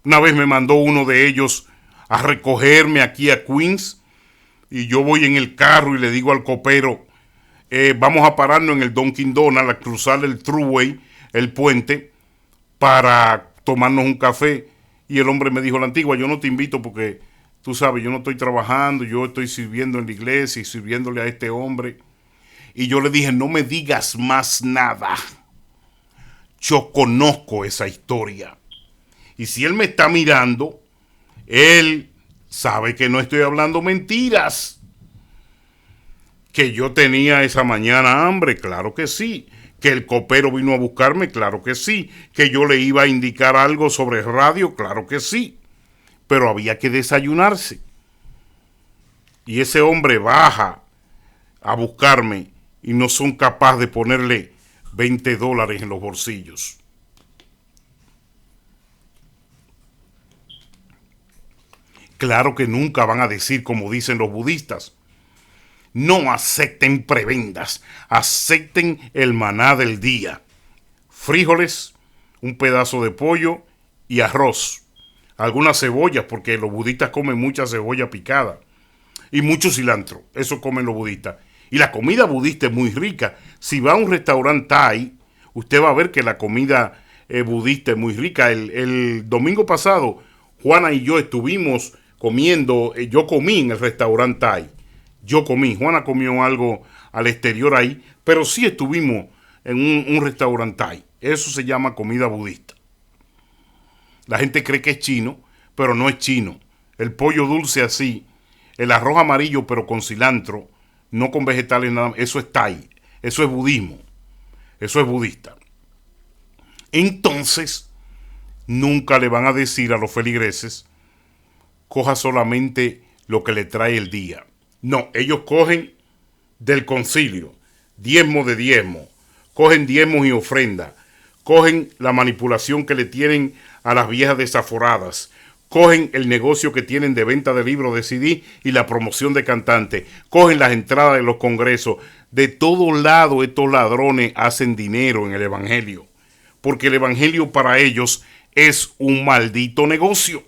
Una vez me mandó uno de ellos a recogerme aquí a Queens, y yo voy en el carro y le digo al copero, vamos a pararnos en el Dunkin' Donuts, a cruzar el Thruway, el puente, para tomarnos un café. Y el hombre me dijo, la antigua, yo no te invito porque, tú sabes, yo no estoy trabajando, yo estoy sirviendo en la iglesia y sirviéndole a este hombre. Y yo le dije, no me digas más nada. Yo conozco esa historia. Y si él me está mirando, él sabe que no estoy hablando mentiras. Que yo tenía esa mañana hambre, claro que sí. Que el copero vino a buscarme, claro que sí. Que yo le iba a indicar algo sobre radio, claro que sí. Pero había que desayunarse. Y ese hombre baja a buscarme y no son capaces de ponerle $20 en los bolsillos. Claro que nunca van a decir como dicen los budistas. No acepten prebendas, acepten el maná del día. Frijoles, un pedazo de pollo y arroz. Algunas cebollas, porque los budistas comen mucha cebolla picada. Y mucho cilantro, eso comen los budistas. Y la comida budista es muy rica. Si va a un restaurante Thai, usted va a ver que la comida budista es muy rica. El domingo pasado, Juana y yo estuvimos comiendo, yo comí en el restaurante Thai. Yo comí, Juana comió algo al exterior ahí, pero sí estuvimos en un restaurante Thai. Eso se llama comida budista. La gente cree que es chino, pero no es chino. El pollo dulce así, el arroz amarillo pero con cilantro, no con vegetales nada más, eso es Thai, eso es budismo, eso es budista. Entonces, nunca le van a decir a los feligreses, coja solamente lo que le trae el día. No, ellos cogen del concilio, diezmo de diezmo, cogen diezmos y ofrendas, cogen la manipulación que le tienen a las viejas desaforadas, cogen el negocio que tienen de venta de libros de CD y la promoción de cantantes, cogen las entradas de los congresos. De todos lados estos ladrones hacen dinero en el evangelio, porque el evangelio para ellos es un maldito negocio.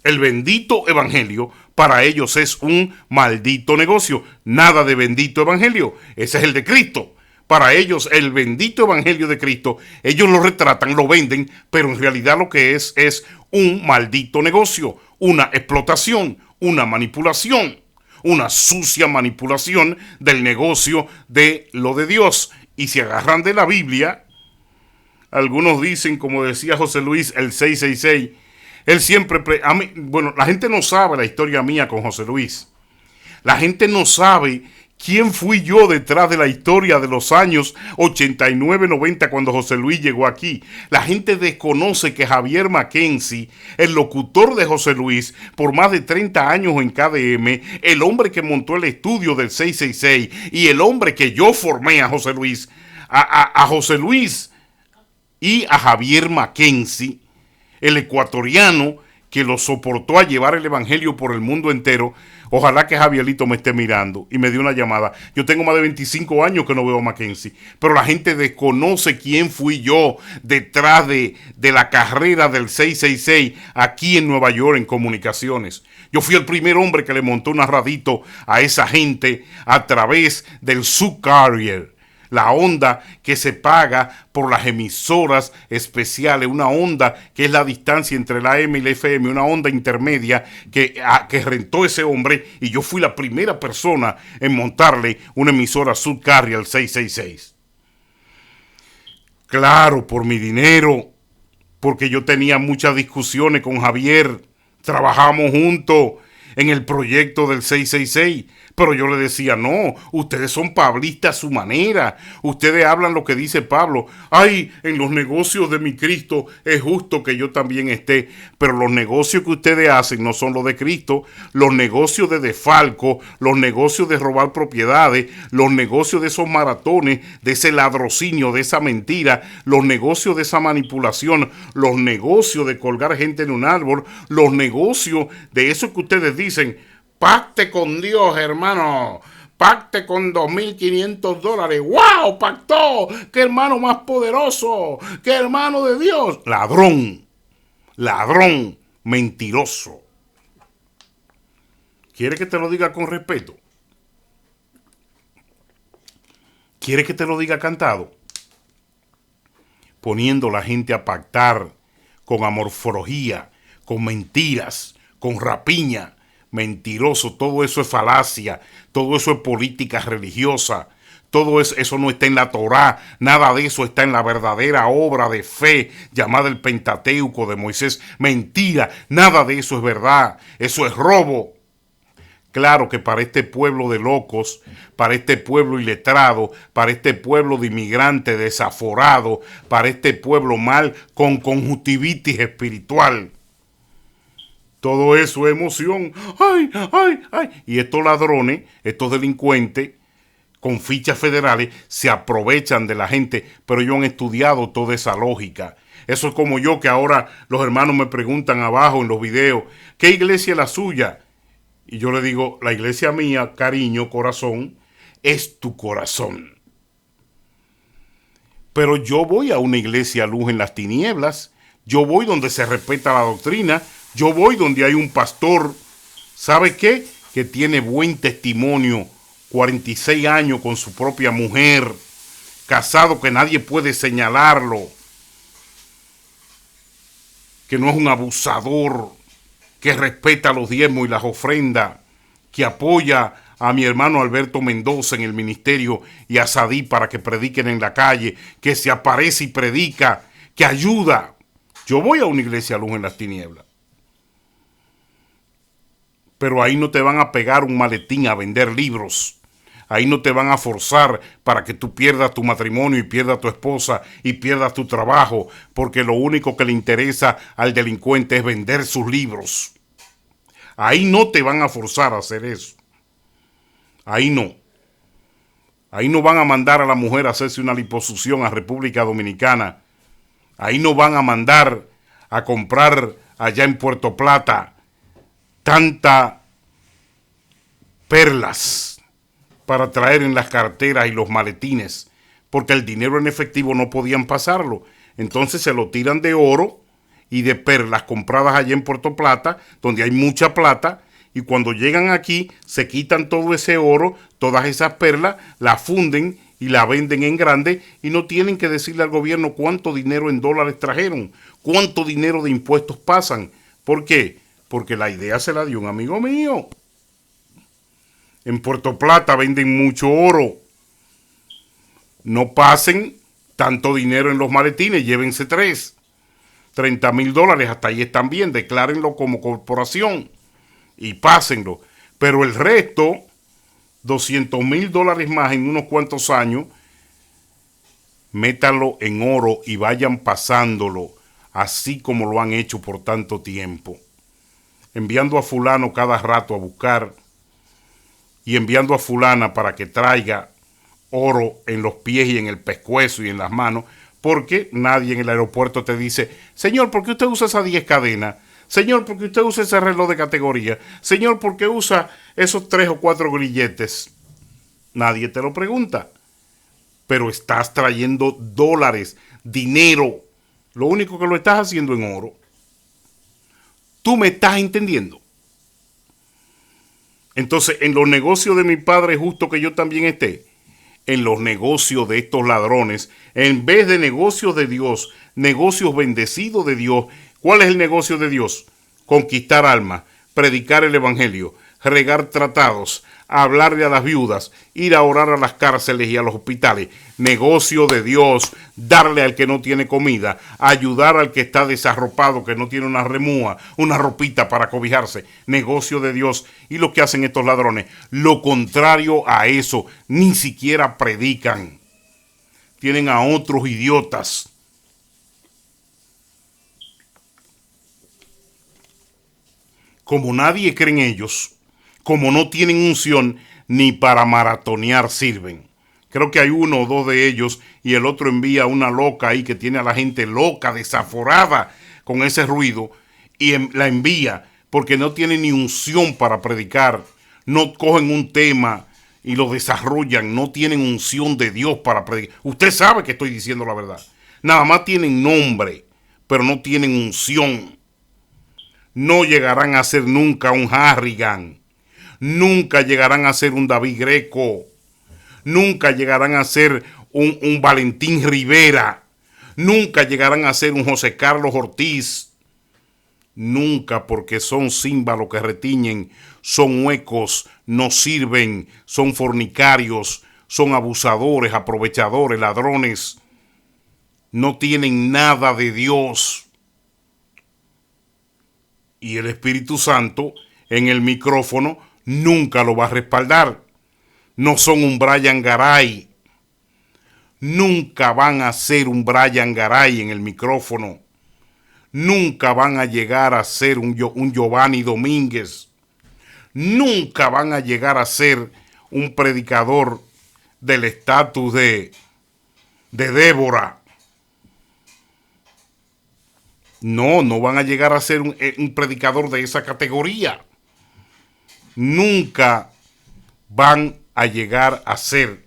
El bendito evangelio para ellos es un maldito negocio. Nada de bendito evangelio. Ese es el de Cristo. Para ellos el bendito evangelio de Cristo, ellos lo retratan, lo venden, pero en realidad lo que es un maldito negocio, una explotación, una manipulación, una sucia manipulación del negocio de lo de Dios. Y se agarran de la Biblia. Algunos dicen, como decía José Luis, el 666. Él siempre, bueno, la gente no sabe la historia mía con José Luis. La gente no sabe quién fui yo detrás de la historia de los años 89-90 cuando José Luis llegó aquí. La gente desconoce que Javier Mackenzie, el locutor de José Luis, por más de 30 años en KDM, el hombre que montó el estudio del 666 y el hombre que yo formé a José Luis, a José Luis y a Javier Mackenzie, el ecuatoriano que lo soportó a llevar el evangelio por el mundo entero. Ojalá que Javierito me esté mirando y me dio una llamada. Yo tengo más de 25 años que no veo a Mackenzie, pero la gente desconoce quién fui yo detrás de la carrera del 666 aquí en Nueva York en comunicaciones. Yo fui el primer hombre que le montó un radito a esa gente a través del subcarrier, la onda que se paga por las emisoras especiales, una onda que es la distancia entre la AM y la FM, una onda intermedia que rentó ese hombre, y yo fui la primera persona en montarle una emisora subcarrier al 666. Claro, por mi dinero, porque yo tenía muchas discusiones con Javier, trabajamos juntos en el proyecto del 666. Pero yo le decía, no, ustedes son pablistas a su manera. Ustedes hablan lo que dice Pablo. Ay, en los negocios de mi Cristo es justo que yo también esté. Pero los negocios que ustedes hacen no son los de Cristo. Los negocios de desfalco, los negocios de robar propiedades, los negocios de esos maratones, de ese ladrocinio, de esa mentira, los negocios de esa manipulación, los negocios de colgar gente en un árbol, los negocios de eso que ustedes dicen. Pacte con Dios, hermano. Pacte con $2,500. ¡Wow! ¡Pactó! ¡Qué hermano más poderoso! ¡Qué hermano de Dios! Ladrón. Ladrón. Mentiroso. ¿Quiere que te lo diga con respeto? ¿Quiere que te lo diga cantado? Poniendo a la gente a pactar con amorfología, con mentiras, con rapiña. Mentiroso, todo eso es falacia, todo eso es política religiosa, todo eso no está en la Torá, nada de eso está en la verdadera obra de fe llamada el Pentateuco de Moisés. Mentira, nada de eso es verdad, eso es robo. Claro que para este pueblo de locos, para este pueblo iletrado, para este pueblo de inmigrantes desaforados, para este pueblo mal con conjuntivitis espiritual, todo eso es emoción. ¡Ay, ay, ay! Y estos ladrones, estos delincuentes con fichas federales se aprovechan de la gente, pero ellos han estudiado toda esa lógica. Eso es como yo, que ahora los hermanos me preguntan abajo en los videos, ¿qué iglesia es la suya? Y yo le digo, la iglesia mía, cariño, corazón, es tu corazón. Pero yo voy a una iglesia luz en las tinieblas, yo voy donde se respeta la doctrina, yo voy donde hay un pastor, ¿sabe qué? Que tiene buen testimonio, 46 años con su propia mujer, casado, que nadie puede señalarlo, que no es un abusador, que respeta los diezmos y las ofrendas, que apoya a mi hermano Alberto Mendoza en el ministerio y a Sadí para que prediquen en la calle, que se aparece y predica, que ayuda. Yo voy a una iglesia luz en las tinieblas. Pero ahí no te van a pegar un maletín a vender libros. Ahí no te van a forzar para que tú pierdas tu matrimonio y pierdas tu esposa y pierdas tu trabajo, porque lo único que le interesa al delincuente es vender sus libros. Ahí no te van a forzar a hacer eso. Ahí no. Ahí no van a mandar a la mujer a hacerse una liposucción a República Dominicana. Ahí no van a mandar a comprar allá en Puerto Plata tanta perlas para traer en las carteras y los maletines, porque el dinero en efectivo no podían pasarlo. Entonces se lo tiran de oro y de perlas compradas allá en Puerto Plata, donde hay mucha plata, y cuando llegan aquí se quitan todo ese oro, todas esas perlas, la funden y la venden en grande y no tienen que decirle al gobierno cuánto dinero en dólares trajeron, cuánto dinero de impuestos pasan. ¿Por qué? Porque la idea se la dio un amigo mío. En Puerto Plata venden mucho oro. No pasen tanto dinero en los maletines, llévense 30,000 dólares, hasta ahí están bien, declárenlo como corporación y pásenlo. Pero el resto, 200,000 dólares más en unos cuantos años, métanlo en oro y vayan pasándolo, así como lo han hecho por tanto tiempo. Enviando a fulano cada rato a buscar y enviando a fulana para que traiga oro en los pies y en el pescuezo y en las manos, porque nadie en el aeropuerto te dice, señor, ¿por qué usted usa esas 10 cadenas? Señor, ¿por qué usted usa ese reloj de categoría? Señor, ¿por qué usa esos 3 o 4 grilletes? Nadie te lo pregunta. Pero estás trayendo dólares, dinero. Lo único que lo estás haciendo en oro. ¿Tú me estás entendiendo? Entonces, en los negocios de mi padre es justo que yo también esté. En los negocios de estos ladrones, en vez de negocios de Dios, negocios bendecidos de Dios. ¿Cuál es el negocio de Dios? Conquistar almas, predicar el evangelio, regar tratados, hablarle a las viudas, ir a orar a las cárceles y a los hospitales. Negocio de Dios, darle al que no tiene comida, ayudar al que está desarropado, que no tiene una remúa, una ropita para cobijarse. Negocio de Dios. ¿Y lo que hacen estos ladrones? Lo contrario a eso, ni siquiera predican. Tienen a otros idiotas. Como nadie cree en ellos, como no tienen unción, ni para maratonear sirven. Creo que hay uno o dos de ellos y el otro envía una loca ahí que tiene a la gente loca, desaforada con ese ruido y la envía porque no tiene ni unción para predicar. No cogen un tema y lo desarrollan, no tienen unción de Dios para predicar. Usted sabe que estoy diciendo la verdad. Nada más tienen nombre, pero no tienen unción. No llegarán a ser nunca un Harrigan. Nunca llegarán a ser un David Greco. Nunca llegarán a ser un Valentín Rivera. Nunca llegarán a ser un José Carlos Ortiz. Nunca, porque son címbalos que retiñen, son huecos, no sirven, son fornicarios, son abusadores, aprovechadores, ladrones. No tienen nada de Dios. Y el Espíritu Santo en el micrófono nunca lo va a respaldar. No son un Brian Garay. Nunca van a ser un Brian Garay en el micrófono. Nunca van a llegar a ser un Giovanni Domínguez. Nunca van a llegar a ser un predicador del estatus de Débora. No van a llegar a ser un predicador de esa categoría. Nunca van a llegar a ser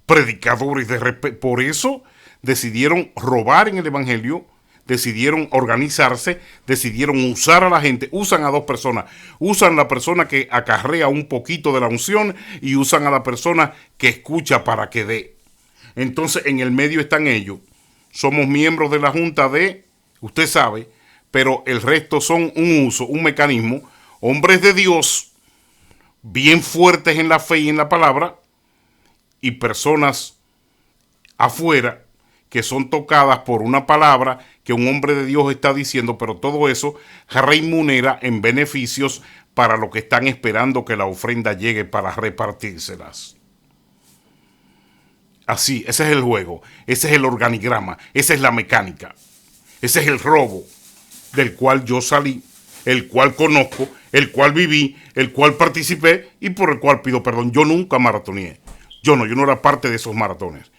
predicadores de respeto. Por eso decidieron robar en el evangelio, decidieron organizarse, decidieron usar a la gente. Usan a dos personas. Usan a la persona que acarrea un poquito de la unción y usan a la persona que escucha para que dé. Entonces en el medio están ellos. Somos miembros de la junta de, usted sabe, pero el resto son un uso, un mecanismo. Hombres de Dios, bien fuertes en la fe y en la palabra, y personas afuera que son tocadas por una palabra que un hombre de Dios está diciendo, pero todo eso remunera en beneficios para los que están esperando que la ofrenda llegue para repartírselas. Así, ese es el juego, ese es el organigrama, esa es la mecánica, ese es el robo del cual yo salí, el cual conozco, el cual viví, el cual participé y por el cual pido perdón. Yo nunca maratoneé. Yo no era parte de esos maratones.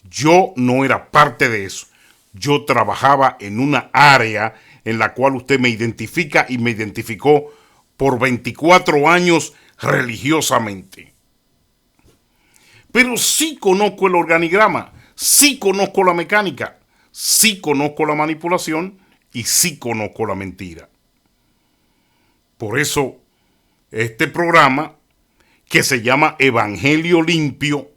Yo no era parte de eso. Yo trabajaba en una área en la cual usted me identifica y me identificó por 24 años religiosamente. Pero sí conozco el organigrama, sí conozco la mecánica, sí conozco la manipulación y sí conozco la mentira. Por eso este programa que se llama Evangelio Limpio,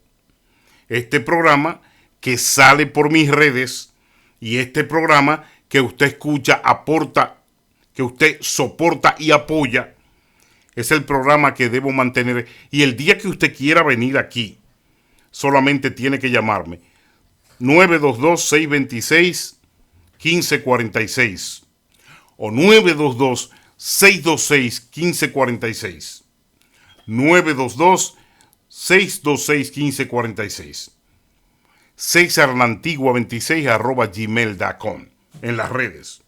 este programa que sale por mis redes y este programa que usted escucha, aporta, que usted soporta y apoya, es el programa que debo mantener. Y el día que usted quiera venir aquí, solamente tiene que llamarme 922-626-1546 o 922-626-1546. 922-626-1546. César la Antigua 26 @gmail.com en las redes.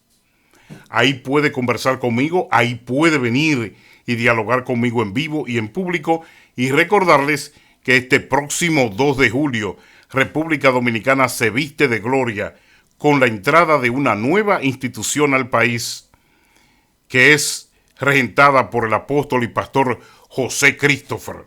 Ahí puede conversar conmigo, ahí puede venir y dialogar conmigo en vivo y en público, y recordarles que este próximo 2 de julio República Dominicana se viste de gloria con la entrada de una nueva institución al país que es regentada por el apóstol y pastor José Christopher.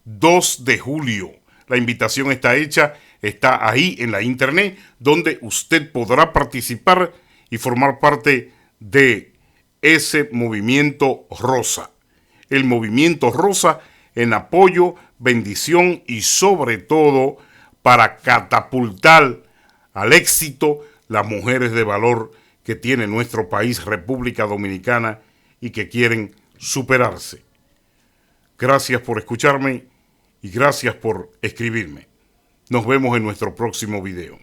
2 de julio. La invitación está hecha, está ahí en la internet, donde usted podrá participar y formar parte de ese movimiento rosa. El movimiento rosa en apoyo, bendición y sobre todo para catapultar al éxito las mujeres de valor que tiene nuestro país, República Dominicana, y que quieren superarse. Gracias por escucharme y gracias por escribirme. Nos vemos en nuestro próximo video.